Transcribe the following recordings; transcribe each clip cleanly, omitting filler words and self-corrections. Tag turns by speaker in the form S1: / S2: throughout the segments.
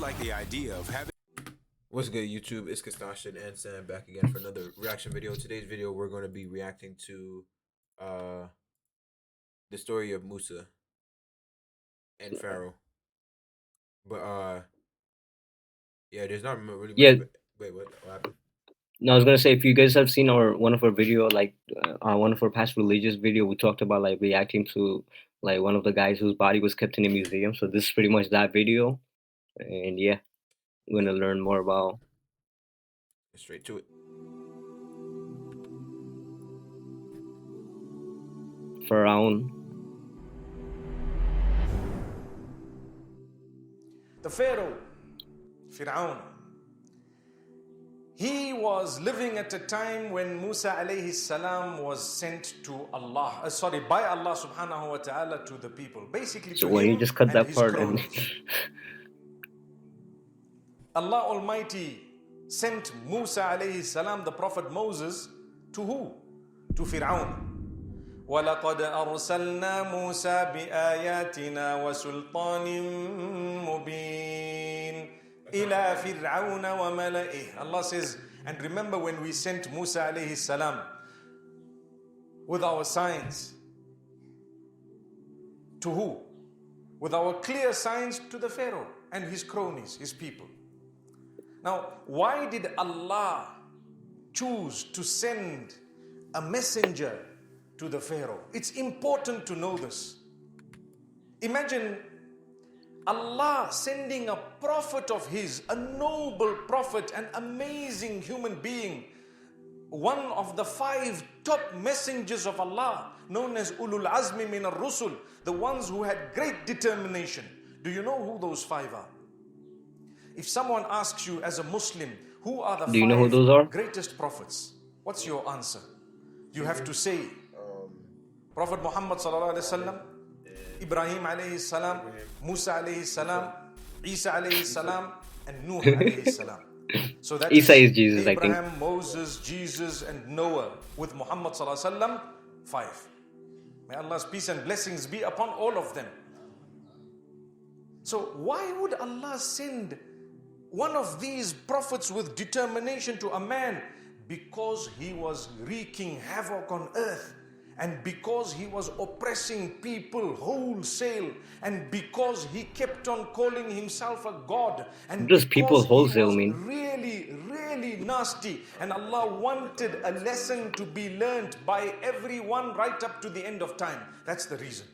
S1: like the idea of having. What's good, YouTube? It's Kastashin and Sam back again for another reaction video. Today's video, we're going to be reacting to uh the story of Musa and Pharaoh. But yeah, there's not really much.
S2: Yeah,
S1: Wait, what happened?
S2: no, I was gonna say if you guys have seen one of our video, one of our past religious video, we talked about like reacting to like one of the guys whose body was kept in a museum. So this is pretty much that video, and yeah, we're gonna learn more about
S1: Straight to it.
S2: Pharaoh.
S3: The Pharaoh, Fir'aun, he was living at a time when Musa alayhi salam was sent to Allah, by Allah subhanahu wa ta'ala to the people. Basically
S2: So
S3: to
S2: when you
S3: him
S2: just cut
S3: and
S2: that
S3: his
S2: part and
S3: cronies. Allah Almighty sent Musa alayhi salam, the Prophet Moses, to who? To Fir'aun. وَلَقَدْ أَرْسَلْنَا مُوسَى بِآيَاتِنَا وَسُلْطَانٍ مُبِينٍ إِلَى فِرْعَوْنَ وَمَلَئِهِ. Allah says, and remember when we sent Musa alayhi salam with our signs to who? With our clear signs to the Pharaoh and his cronies, his people. Now, why did Allah choose to send a messenger to the Pharaoh? It's important to know this. Imagine Allah sending a prophet of his, a noble prophet, an amazing human being, one of the 5 top messengers of Allah, known as Ulul Azmi min ar-Rusul, the ones who had great determination. Do you know who those 5 are? If someone asks you as a Muslim, who are the
S2: do you know who
S3: 5
S2: those are?
S3: greatest prophets? What's your answer? You have to say Prophet Muhammad sallallahu alaihi wasallam, Ibrahim alayhi salam, Musa alayhi salam, Isa alayhi salam, and Nuh alayhi salam. So that
S2: Isa is Jesus,
S3: Abraham,
S2: I think.
S3: Moses, Jesus, and Noah with Muhammad sallallahu alaihi wasallam, 5. May Allah's peace and blessings be upon all of them. So why would Allah send one of these prophets with determination to a man? Because he was wreaking havoc on earth, and because he was oppressing people wholesale, and because he kept on calling himself a god, and
S2: Just people
S3: because he
S2: wholesale
S3: was
S2: mean.
S3: really nasty, and Allah wanted a lesson to be learned by everyone right up to the end of time. That's the reason.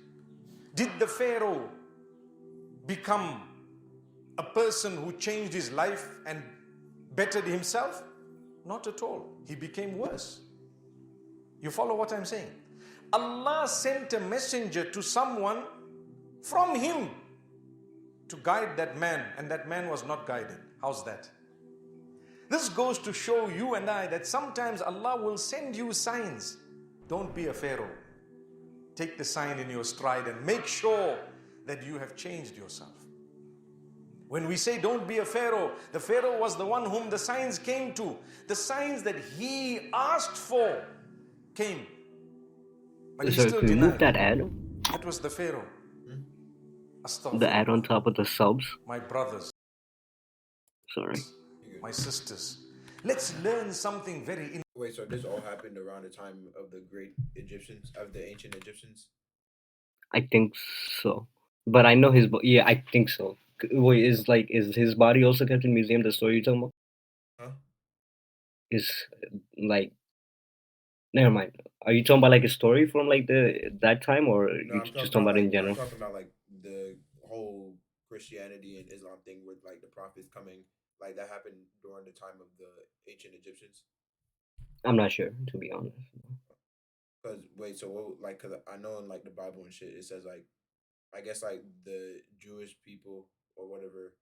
S3: Did the Pharaoh become a person who changed his life and bettered himself? Not at all. He became worse. You follow what I'm saying? Allah sent a messenger to someone from him to guide that man, and that man was not guided. How's that? This goes to show you and I that sometimes Allah will send you signs. Don't be a Pharaoh. Take the sign in your stride and make sure that you have changed yourself. When we say don't be a Pharaoh, the Pharaoh was the one whom the signs came to. The signs that he asked for came. But he
S2: Sorry,
S3: still
S2: can we move
S3: denied.
S2: that ad?
S3: That was the Pharaoh.
S2: The ad on top of the subs.
S3: My brothers,
S2: Sorry.
S3: my sisters, let's learn something very interesting.
S1: Wait, so this all happened around the time of the great Egyptians, of the ancient Egyptians?
S2: I think so, but I know his. Yeah, I think so. Wait, is his body also kept in museum? The story you're talking about
S1: Huh?
S2: is like. Never mind. Are you talking about like a story from like that time, or
S1: No,
S2: you
S1: I'm
S2: just
S1: talking
S2: talking
S1: about
S2: about in
S1: like
S2: general?
S1: the whole Christianity and Islam thing with like the prophets coming, like that happened during the time of the ancient Egyptians.
S2: I'm not sure, to be honest.
S1: Cause wait, so what, like, cause I know in like the Bible and shit, it says like, I guess like the Jewish people or whatever,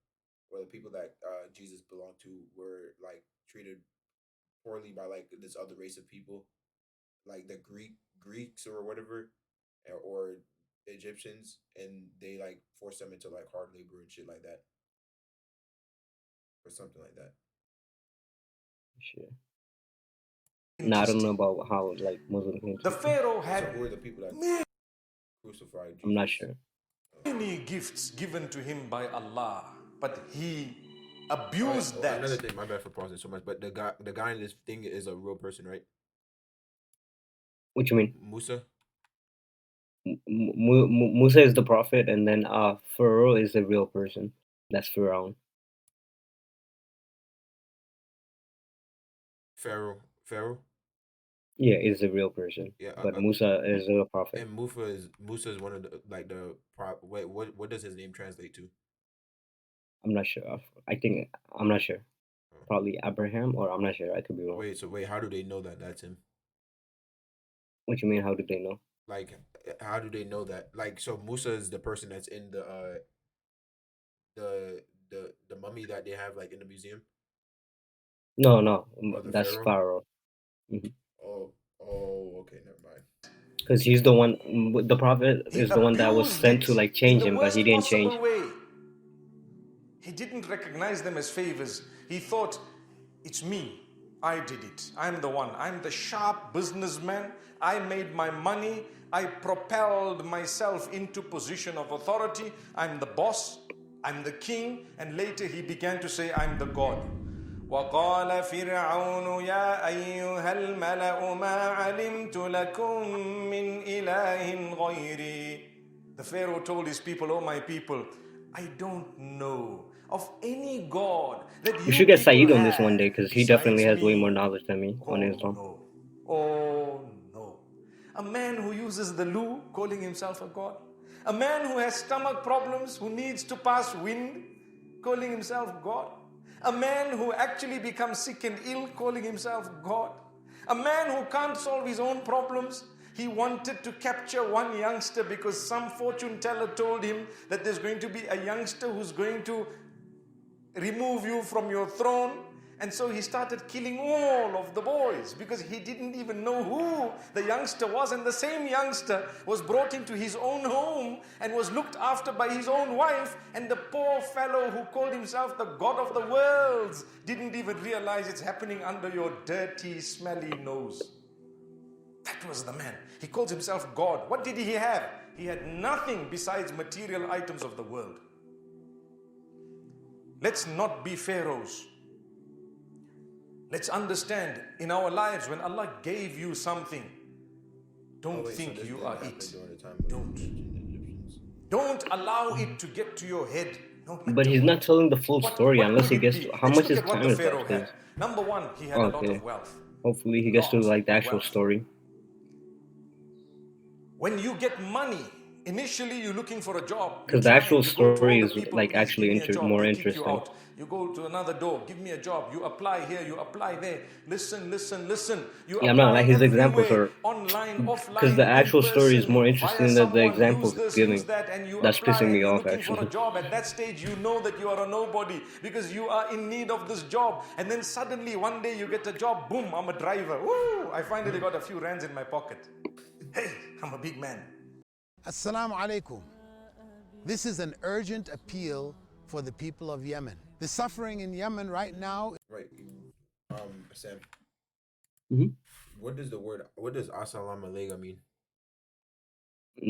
S1: or the people that Jesus belonged to were like treated poorly by like this other race of people, like the Greeks or whatever, or Egyptians, and they like forced them into like hard labor and shit like that, or something like that.
S2: Sure. No, I don't know about how like Muslim came
S3: The
S2: to.
S3: Pharaoh
S1: So
S3: had
S1: who are the people that crucified Jesus?
S2: I'm not sure.
S3: many gifts given to him by Allah, but he abused
S1: Another
S3: that.
S1: thing, my bad for pausing so much, but the guy in this thing is a real person, right?
S2: What you mean?
S1: Musa.
S2: Musa is the prophet, and then Pharaoh is a real person. That's Pharaoh.
S1: Pharaoh.
S2: Yeah, is a real person,
S1: Yeah.
S2: but Musa is a prophet.
S1: And Musa is one of the like the prop. Wait, what does his name translate to?
S2: I'm not sure. I think I'm not sure.
S1: Oh.
S2: Probably Abraham, or I'm not sure. I could be wrong.
S1: Wait. How do they know that that's him?
S2: What you mean? How do they know?
S1: Like, how do they know that? Like, so Musa is the person that's in the the mummy that they have like in the museum,
S2: No, no,
S1: or the
S2: that's
S1: pharaoh.
S2: Pharaoh.
S1: Oh, okay, never mind.
S2: Because he's the one. The prophet
S3: He
S2: is the one that was
S3: abused
S2: sent to
S3: it
S2: like
S3: in
S2: change
S3: the
S2: him, but he
S3: worst
S2: didn't change.
S3: possible way. He didn't recognize them as favors. He thought, it's me. I did it. I'm the one. I'm the sharp businessman. I made my money. I propelled myself into position of authority. I'm the boss. I'm the king. And later he began to say, I'm the God. وقال فرعون يا أيها الملأ ما علمت لكم من إله غيري. The Pharaoh told his people, oh my people, I don't know of any God that
S2: We
S3: you
S2: should get
S3: people
S2: Saeed on this one
S3: have
S2: day because he definitely
S3: besides
S2: has way more
S3: me.
S2: knowledge than me on
S3: Oh
S2: Islam.
S3: no. Oh no. A man who uses the loo, calling himself a God. A man who has stomach problems, who needs to pass wind, calling himself God. A man who actually becomes sick and ill, calling himself God. A man who can't solve his own problems. He wanted to capture one youngster because some fortune teller told him that there's going to be a youngster who's going to remove you from your throne. And so he started killing all of the boys because he didn't even know who the youngster was. And the same youngster was brought into his own home and was looked after by his own wife. And the poor fellow who called himself the God of the worlds didn't even realize it's happening under your dirty, smelly nose. That was the man. He calls himself God. What did he have? He had nothing besides material items of the world. Let's not be pharaohs. Let's understand in our lives when Allah gave you something, don't think you are it. Don't allow it to get to your head. No
S2: But
S3: matter
S2: he's not
S3: what.
S2: telling the full story
S3: What
S2: unless
S3: could
S2: he
S3: it
S2: gets
S3: be?
S2: to how
S3: Let's
S2: much
S3: look
S2: his
S3: at what
S2: time
S3: the
S2: is left.
S3: Pharaoh had. Number one, he had a lot
S2: Okay,
S3: of wealth.
S2: hopefully he gets to like the actual story.
S3: When you get money, initially you're looking for a job. You're
S2: Because the
S3: trying.
S2: actual
S3: You go to all
S2: story
S3: the
S2: is
S3: people,
S2: like
S3: please give
S2: actually
S3: me a job.
S2: more
S3: They kick you
S2: interesting.
S3: out. You go to another door, give me a job. You apply here, you apply there. Listen. You
S2: Yeah, I'm not
S3: apply
S2: like his examples
S3: everywhere.
S2: are
S3: Online,
S2: because the
S3: offline, in
S2: actual story is
S3: person,
S2: more
S3: via
S2: interesting than the
S3: someone. Use
S2: examples
S3: this, use
S2: giving.
S3: that, and you
S2: That's
S3: apply
S2: pissing
S3: and
S2: me
S3: you're
S2: off
S3: looking for a
S2: actually.
S3: job. At that stage, you know that you are a nobody because you are in need of this job. And then suddenly one day you get a job. Boom, I'm a driver. Woo! I finally got a few rands in my pocket. Hey, I'm a big man.
S4: Assalamu alaikum. This is an urgent appeal for the people of Yemen. The suffering in Yemen right now.
S1: Right. Sam.
S2: Mhm.
S1: What does assalamu alaikum mean?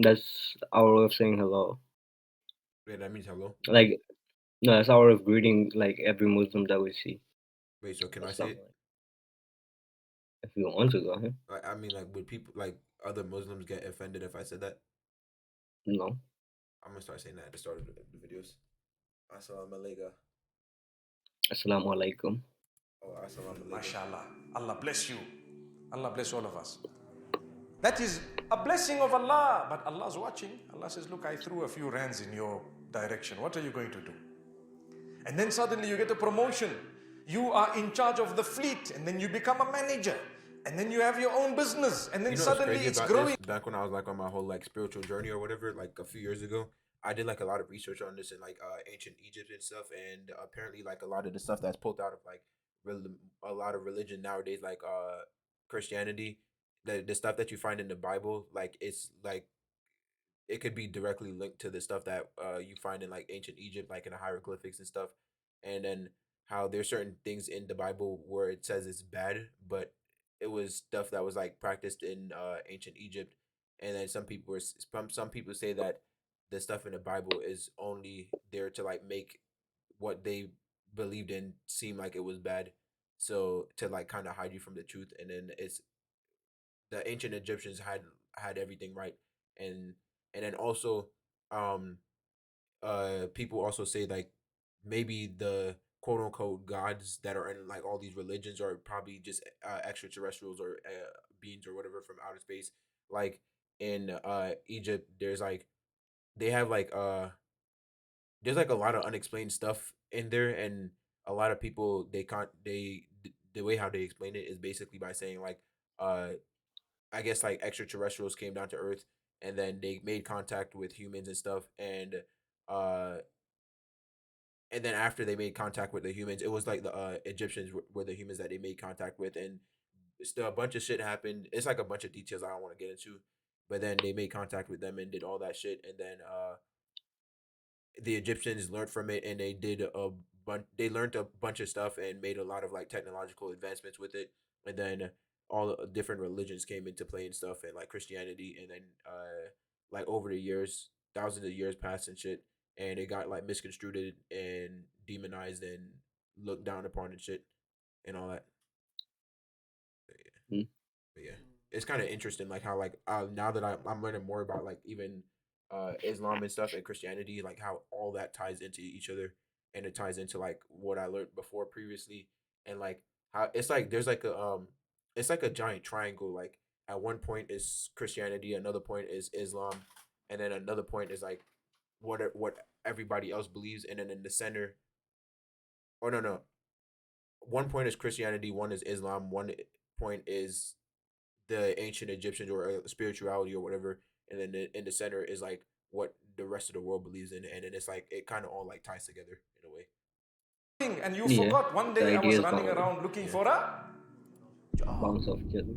S2: That's our way of saying hello.
S1: Wait, that means hello.
S2: Like no, that's our way of greeting like every Muslim that we see.
S1: Wait, so can I say it?
S2: If you want to go ahead.
S1: I mean, like, would people like other Muslims get offended if I said that?
S2: No.
S1: I'm gonna start saying that at the start of the videos. Assalamu alaikum.
S2: Assalamu alaikum.
S1: Oh, assalamu alaikum.
S3: MashaAllah. Allah bless you. Allah bless all of us. That is a blessing of Allah, but Allah's watching. Allah says, look, I threw a few rands in your direction. What are you going to do? And then suddenly you get a promotion. You are in charge of the fleet, and then you become a manager. And then you have your own business, and then suddenly it's growing.
S1: Back when I was like on my whole like spiritual journey or whatever, like a few years ago, I did like a lot of research on this in like ancient Egypt and stuff, and apparently like a lot of the stuff that's pulled out of like a lot of religion nowadays, like Christianity, the stuff that you find in the Bible, like it's like it could be directly linked to the stuff that you find in like ancient Egypt, like in the hieroglyphics and stuff, and then how there's certain things in the Bible where it says it's bad, but it was stuff that was like practiced in ancient Egypt, and then some people say that the stuff in the Bible is only there to like make what they believed in seemed like it was bad, so to like kind of hide you from the truth. And then it's the ancient Egyptians had everything right, and then also um people also say like maybe the quote unquote gods that are in like all these religions are probably just extraterrestrials or beings or whatever from outer space. Like in Egypt, there's like they have like there's like a lot of unexplained stuff in there, and a lot of people they can't the way how they explain it is basically by saying like uh I guess like extraterrestrials came down to Earth and then they made contact with humans and stuff, uh and then after they made contact with the humans, it was like the Egyptians were the humans that they made contact with, and still a bunch of shit happened. It's like a bunch of details I don't want to get into, but then they made contact with them and did all that shit, and then the Egyptians learned from it, and they did a bunch. They learned a bunch of stuff and made a lot of like technological advancements with it, and then all the different religions came into play and stuff, and like Christianity, and then like over the years, thousands of years passed and shit, and it got like misconstrued and demonized and looked down upon and shit, and all that. But yeah,
S2: Mm.
S1: but yeah, it's kind of interesting, like how like now that I'm learning more about like even Islam and stuff and Christianity, like how all that ties into each other, and it ties into like what I learned before previously, and like how it's like there's like a it's like a giant triangle. Like at one point is Christianity, another point is Islam, and then another point is like what everybody else believes, and then in the center, or no, one point is Christianity, one is Islam, one point is the ancient Egyptians or spirituality or whatever, and then in the center is like what the rest of the world believes in, and then it's like it kind of all like ties together in a way.
S3: And you
S2: Yeah,
S3: forgot one
S2: the
S3: day I was
S2: ideas
S3: running around looking for a job.
S2: bounce off each other.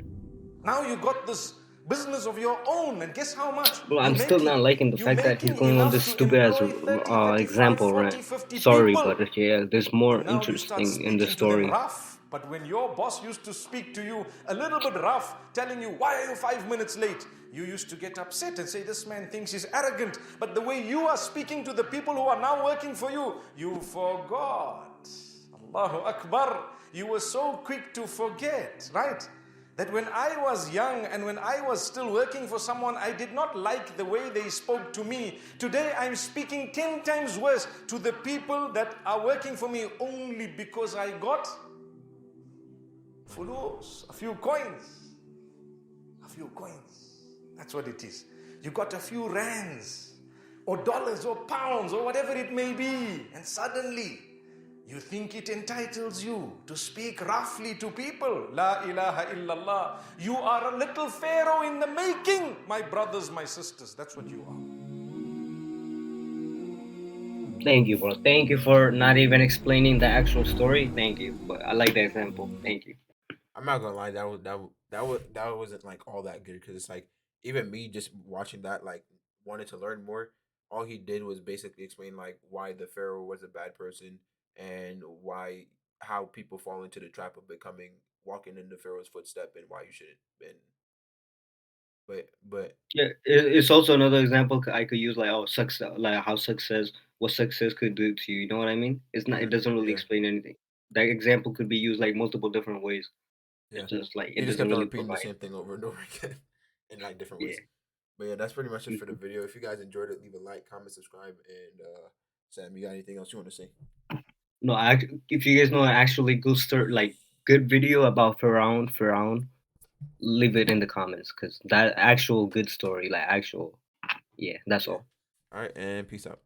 S3: Now you got this business of your own, and guess how much?
S2: Bro, I'm still not liking the
S3: You're
S2: fact that he's
S3: making
S2: going on
S3: enough
S2: this
S3: to
S2: stupid as
S3: employ 30, 35,
S2: example
S3: 40,
S2: rant.
S3: 50
S2: Sorry,
S3: people.
S2: but yeah, there's more
S3: And now you start
S2: interesting in the
S3: speaking to them
S2: story.
S3: rough. But when your boss used to speak to you a little bit rough, telling you, why are you 5 minutes late? You used to get upset and say, this man thinks he's arrogant. But the way you are speaking to the people who are now working for you, you forgot. Allahu Akbar. You were so quick to forget, right? That when I was young and when I was still working for someone, I did not like the way they spoke to me. Today I'm speaking 10 times worse to the people that are working for me only because I got fulus, a few coins. A few coins. That's what it is. You got a few rands or dollars or pounds or whatever it may be, and suddenly you think it entitles you to speak roughly to people. La ilaha illallah. You are a little pharaoh in the making, my brothers, my sisters. That's what you are.
S2: Thank you, bro. Thank you for not even explaining the actual story. Thank you. But I like the example. Thank you.
S1: I'm not gonna lie, that wasn't like all that good, because it's like even me just watching that like wanted to learn more. All he did was basically explain like why the pharaoh was a bad person, and why how people fall into the trap of becoming walking in the pharaoh's footstep, and why you shouldn't been. But
S2: Yeah, it's also another example I could use, like, oh, success, like how success, what success could do to you. You know what I mean? It's not. It doesn't really
S1: yeah,
S2: explain anything. That example could be used like multiple different ways.
S1: yeah,
S2: It's just like
S1: he
S2: it
S1: just
S2: doesn't
S1: kept on
S2: really
S1: repeating the
S2: provide.
S1: same thing over and over again in like different
S2: Yeah.
S1: ways. But yeah, that's pretty much it for the
S2: Mhm.
S1: video. If you guys enjoyed it, leave a like, comment, subscribe, and Sam, you got anything else you want to say?
S2: No, if you guys know an actually good story, like good video about Pharaoh, leave it in the comments because that actual good story, like actual, yeah, that's
S1: Yeah.
S2: all.
S1: All right, and peace out.